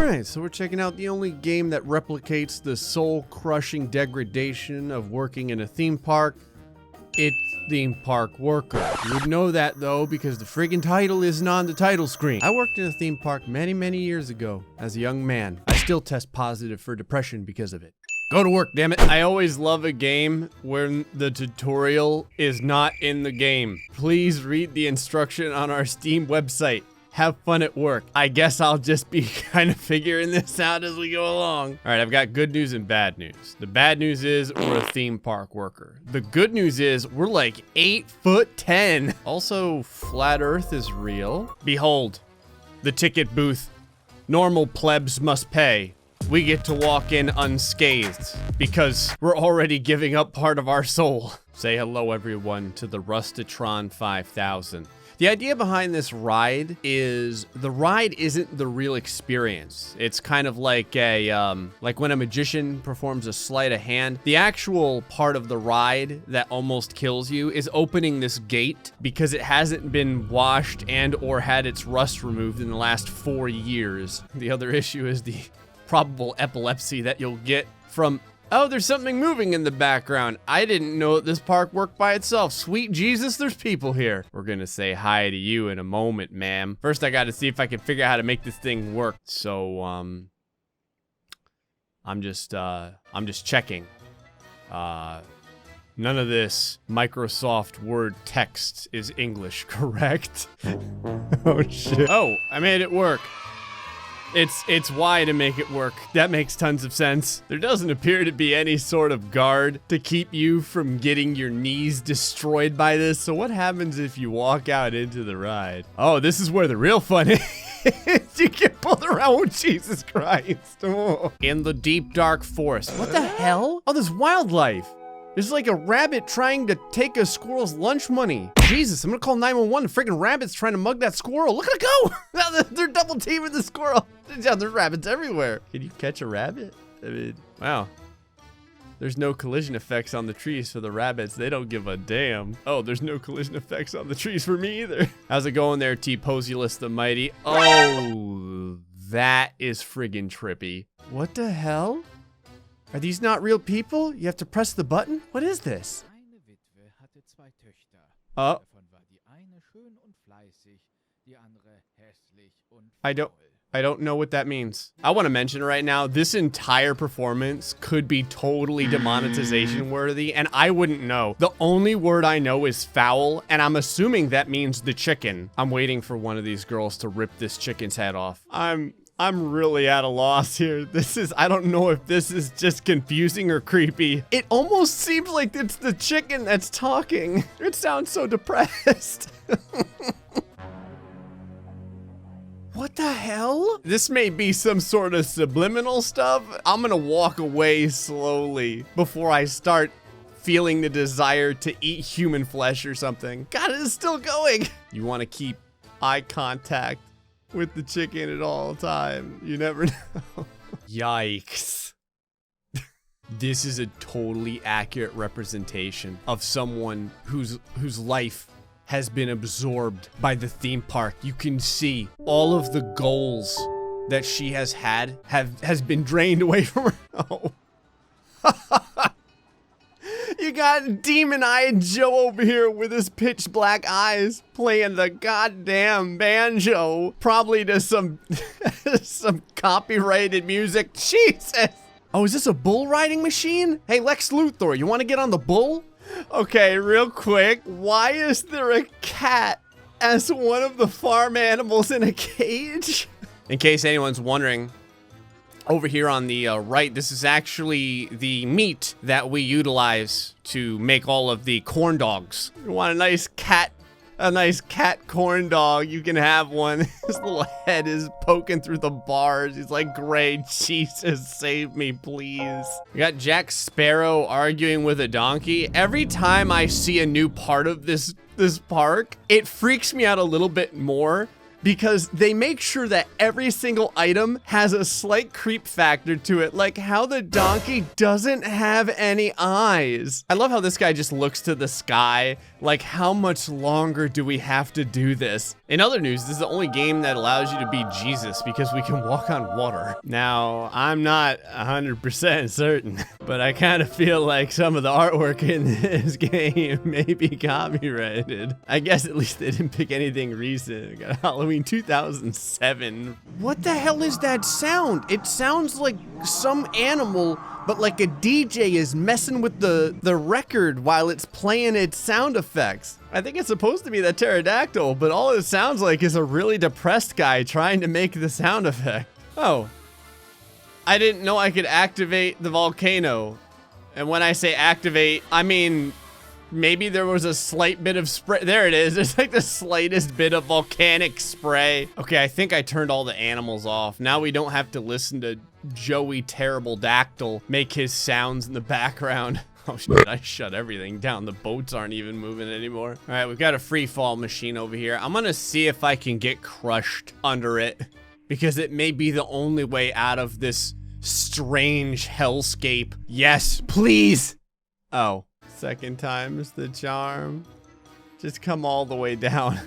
Alright, so we're checking out the only game that replicates the soul-crushing degradation of working in a theme park. It's Theme Park Worker. You would know that though because the friggin' title isn't on the title screen. I worked in a theme park many years ago as a young man. I still test positive for depression because of it. Go to work, damn it. I always love a game where the tutorial is not in the game. Please read the instruction on our Steam website. Have fun at work. I guess I'll just be kind of figuring this out as we go along. All right, I've got good news and bad news. The bad news is we're a theme park worker. The good news is we're like 8'10". Also, flat earth is real. Behold, the ticket booth. Normal plebs must pay. We get to walk in unscathed because we're already giving up part of our soul. Say hello everyone to the Rustatron 5000. The idea behind this ride is the ride isn't the real experience. It's kind of like a, like when a magician performs a sleight of hand. The actual part of the ride that almost kills you is opening this gate because it hasn't been washed and or had its rust removed in the last 4 years. The other issue is the probable epilepsy that you'll get from, oh, there's something moving in the background. I didn't know that this park worked by itself. Sweet Jesus, there's people here. We're gonna say hi to you in a moment, ma'am. First, I gotta see if I can figure out how to make this thing work. So, I'm just checking. None of this Microsoft Word text is English, correct? Oh, shit. Oh, I made it work. It's Y to make it work. That makes tons of sense. There doesn't appear to be any sort of guard to keep you from getting your knees destroyed by this. So what happens if you walk out into the ride? Oh, this is where the real fun is. You get pulled around. Oh, Jesus Christ. Oh. In the deep, dark forest. What the hell? Oh, there's wildlife. There's like a rabbit trying to take a squirrel's lunch money. Jesus, I'm gonna call 911. The freaking rabbit's trying to mug that squirrel. Look at it go! They're double teaming the squirrel. Yeah, there's rabbits everywhere. Can you catch a rabbit? I mean, wow. There's no collision effects on the trees for the rabbits. They don't give a damn. Oh, there's no collision effects on the trees for me either. How's it going there, T-Posulus the Mighty? Oh, that is friggin' trippy. What the hell? Are these not real people? You have to press the button? What is this? Oh. I don't know what that means. I want to mention right now, this entire performance could be totally demonetization worthy, and I wouldn't know. The only word I know is foul, and I'm assuming that means the chicken. I'm waiting for one of these girls to rip this chicken's head off. I'm really at a loss here. I don't know if this is just confusing or creepy. It almost seems like it's the chicken that's talking. It sounds so depressed. What the hell? This may be some sort of subliminal stuff. I'm gonna walk away slowly before I start feeling the desire to eat human flesh or something. God, it is still going. You wanna keep eye contact with the chicken at all time. You never know. Yikes. This is a totally accurate representation of someone whose life has been absorbed by the theme park. You can see all of the goals that she has had has been drained away from her. Oh. You got demon-eyed Joe over here with his pitch black eyes playing the goddamn banjo, probably to some some copyrighted music. Jesus. Oh, is this a bull riding machine? Hey, Lex Luthor, you want to get on the bull? Okay, real quick, why is there a cat as one of the farm animals in a cage? In case anyone's wondering, over here on the right, this is actually the meat that we utilize to make all of the corn dogs. You want a nice cat corn dog, you can have one. His little head is poking through the bars. He's like, great, Jesus, save me, please. We got Jack Sparrow arguing with a donkey. Every time I see a new part of this park, it freaks me out a little bit more because they make sure that every single item has a slight creep factor to it, like how the donkey doesn't have any eyes. I love how this guy just looks to the sky Like, how much longer do we have to do this? In other news, this is the only game that allows you to be Jesus because we can walk on water. Now, I'm not 100% certain, but I kind of feel like some of the artwork in this game may be copyrighted. I guess at least they didn't pick anything recent. We got Halloween 2007. What the hell is that sound? It sounds like some animal, but like a DJ is messing with the record while it's playing its sound effects. I think it's supposed to be that pterodactyl, but all it sounds like is a really depressed guy trying to make the sound effect. Oh, I didn't know I could activate the volcano. And when I say activate, I mean, maybe there was a slight bit of spray. There it is. It's like the slightest bit of volcanic spray. Okay, I think I turned all the animals off. Now we don't have to listen to Joey Terrible Dactyl make his sounds in the background. Oh shit, I shut everything down. The boats aren't even moving anymore. All right, we've got a free fall machine over here. I'm gonna see if I can get crushed under it because it may be the only way out of this strange hellscape. Yes, please. Oh, second time's the charm. Just come all the way down.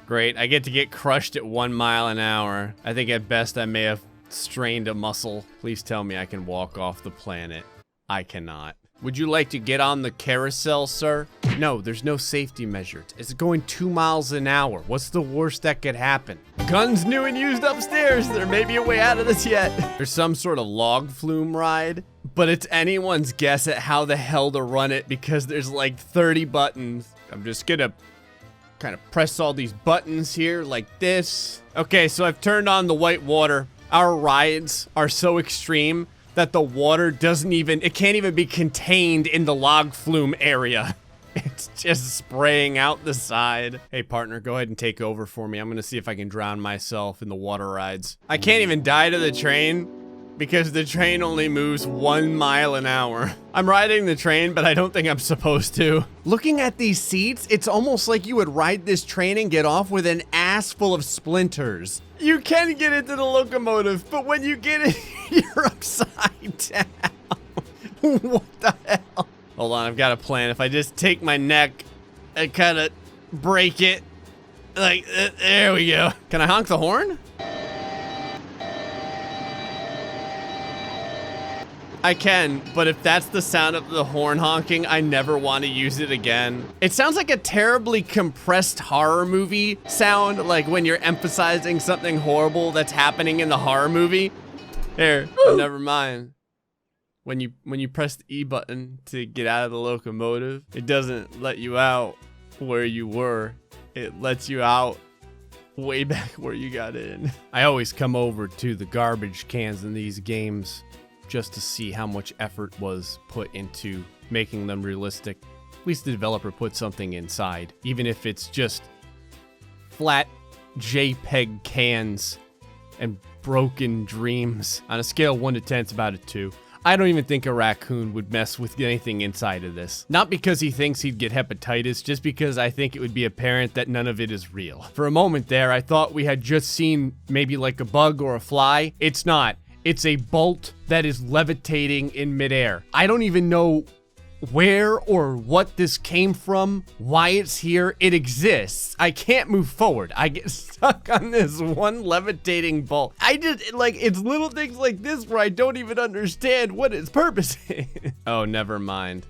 Great, I get to get crushed at 1 mile an hour. I think at best I may have strained a muscle. Please tell me I can walk off the planet. I cannot. Would you like to get on the carousel, sir? No, there's no safety measures. It's going 2 miles an hour. What's the worst that could happen? Guns new and used upstairs. There may be a way out of this yet. There's some sort of log flume ride, but it's anyone's guess at how the hell to run it because there's like 30 buttons. I'm just gonna kind of press all these buttons here like this. Okay, so I've turned on the white water. Our rides are so extreme that the water it can't even be contained in the log flume area. It's just spraying out the side. Hey partner, go ahead and take over for me. I'm gonna see if I can drown myself in the water rides. I can't even die to the train because the train only moves 1 mile an hour. I'm riding the train, but I don't think I'm supposed to. Looking at these seats, it's almost like you would ride this train and get off with an ass full of splinters. You can get into the locomotive, but when you get in, you're upside down. What the hell? Hold on, I've got a plan. If I just take my neck and kind of break it, like, there we go. Can I honk the horn? I can, but if that's the sound of the horn honking, I never want to use it again. It sounds like a terribly compressed horror movie sound, like when you're emphasizing something horrible that's happening in the horror movie. Here, never mind. When you press the E button to get out of the locomotive, it doesn't let you out where you were. It lets you out way back where you got in. I always come over to the garbage cans in these games just to see how much effort was put into making them realistic. At least the developer put something inside, even if it's just flat JPEG cans and broken dreams. On a scale of 1 to 10, it's about a 2. I don't even think a raccoon would mess with anything inside of this. Not because he thinks he'd get hepatitis, just because I think it would be apparent that none of it is real. For a moment there, I thought we had just seen maybe like a bug or a fly. It's not. It's a bolt that is levitating in midair. I don't even know where or what this came from, why it's here. It exists. I can't move forward. I get stuck on this one levitating bolt. It's little things like this where I don't even understand what its purpose is. Oh, never mind.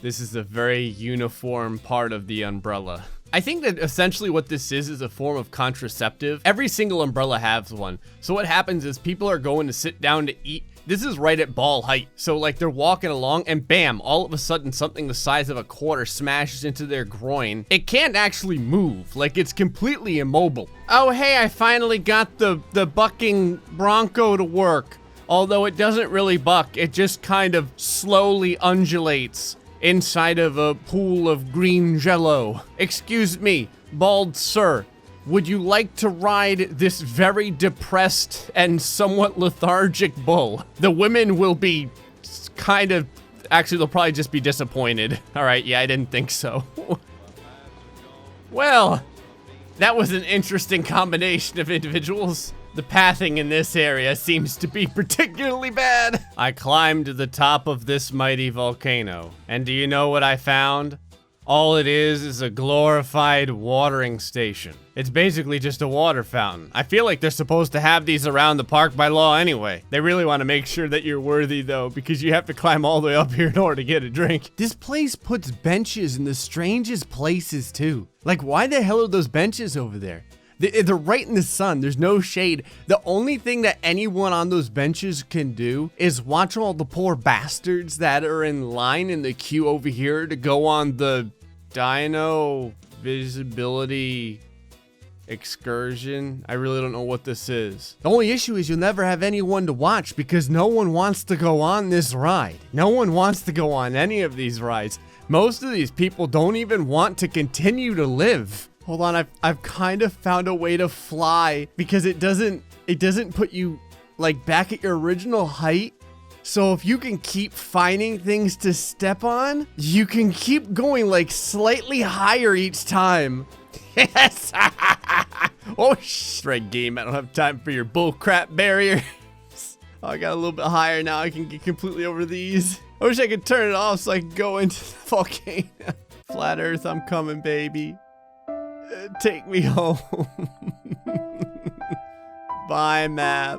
This is a very uniform part of the umbrella. I think that essentially what this is a form of contraceptive. Every single umbrella has one. So what happens is people are going to sit down to eat. This is right at ball height. So like they're walking along and bam, all of a sudden something the size of a quarter smashes into their groin. It can't actually move. Like it's completely immobile. Oh, hey, I finally got the bucking bronco to work. Although it doesn't really buck, it just kind of slowly undulates inside of a pool of green jello. Excuse me, bald sir, would you like to ride this very depressed and somewhat lethargic bull? The women will be actually they'll probably just be disappointed. All right, yeah, I didn't think so. Well, that was an interesting combination of individuals. The pathing in this area seems to be particularly bad. I climbed to the top of this mighty volcano, and do you know what I found? All it is a glorified watering station. It's basically just a water fountain. I feel like they're supposed to have these around the park by law anyway. They really want to make sure that you're worthy though, because you have to climb all the way up here in order to get a drink. This place puts benches in the strangest places too. Like, why the hell are those benches over there? They're right in the sun. There's no shade. The only thing that anyone on those benches can do is watch all the poor bastards that are in line in the queue over here to go on the Dino visibility excursion. I really don't know what this is. The only issue is you'll never have anyone to watch because no one wants to go on this ride. No one wants to go on any of these rides. Most of these people don't even want to continue to live. Hold on, I've kind of found a way to fly because it doesn't put you like back at your original height. So if you can keep finding things to step on, you can keep going like slightly higher each time. Yes! Oh, right game, I don't have time for your bullcrap barriers. Oh, I got a little bit higher now, I can get completely over these. I wish I could turn it off so I could go into the volcano. Flat Earth, I'm coming, baby. Take me home. Bye, map.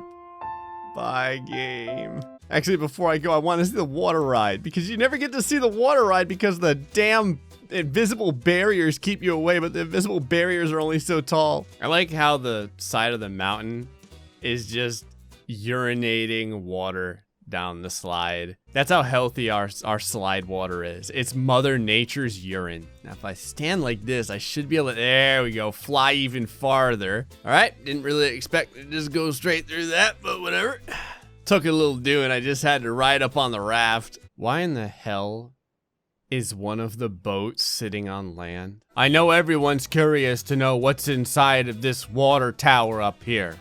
Bye, game. Actually, before I go, I want to see the water ride because you never get to see the water ride because the damn invisible barriers keep you away, but the invisible barriers are only so tall. I like how the side of the mountain is just urinating water down the slide. That's how healthy our slide water is. It's Mother Nature's urine. Now, if I stand like this, I should be able to, there we go, fly even farther. All right, didn't really expect to just go straight through that, but whatever. Took a little doing. I just had to ride up on the raft. Why in the hell is one of the boats sitting on land? I know everyone's curious to know what's inside of this water tower up here.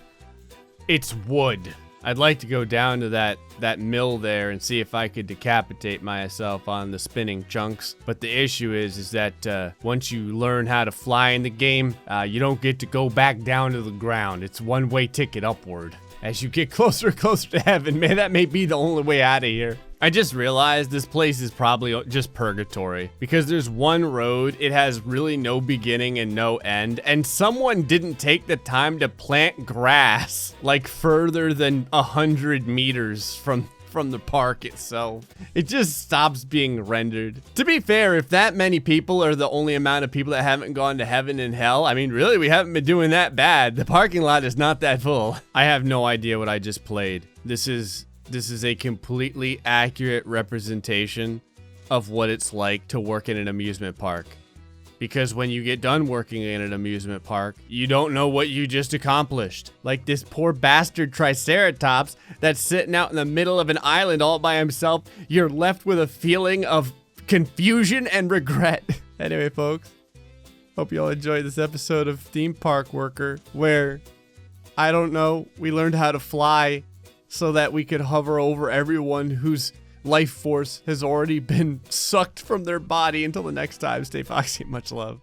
It's wood. I'd like to go down to that mill there and see if I could decapitate myself on the spinning chunks. But the issue is that once you learn how to fly in the game, you don't get to go back down to the ground. It's one-way ticket upward. As you get closer and closer to heaven, man, that may be the only way out of here. I just realized this place is probably just purgatory because there's one road, it has really no beginning and no end, and someone didn't take the time to plant grass like further than 100 meters from the park itself. It just stops being rendered. To be fair, if that many people are the only amount of people that haven't gone to heaven and hell, I mean, really, we haven't been doing that bad. The parking lot is not that full. I have no idea what I just played. This is a completely accurate representation of what it's like to work in an amusement park. Because when you get done working in an amusement park, you don't know what you just accomplished. Like this poor bastard Triceratops that's sitting out in the middle of an island all by himself. You're left with a feeling of confusion and regret. Anyway, folks, hope you all enjoyed this episode of Theme Park Worker, where, I don't know, we learned how to fly so that we could hover over everyone whose life force has already been sucked from their body. Until the next time, stay foxy and much love.